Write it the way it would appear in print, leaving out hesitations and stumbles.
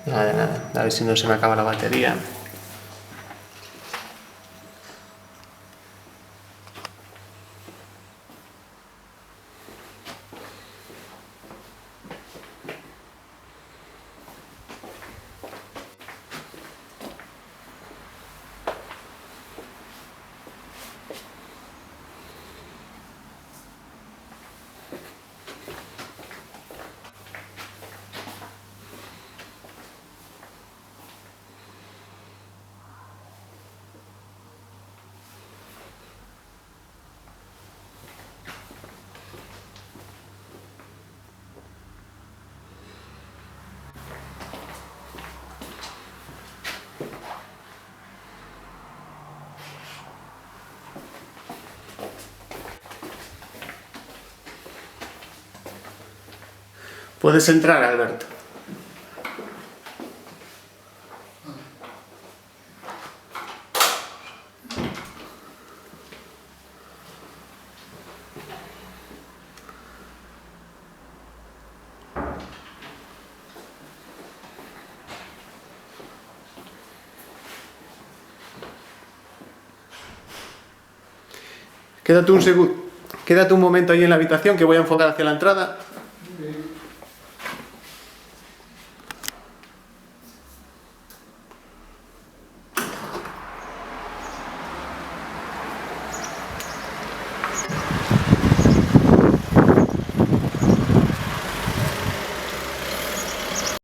Nada, nada. A ver si no se me acaba la batería. Puedes entrar, Alberto. Quédate un momento ahí en la habitación que voy a enfocar hacia la entrada.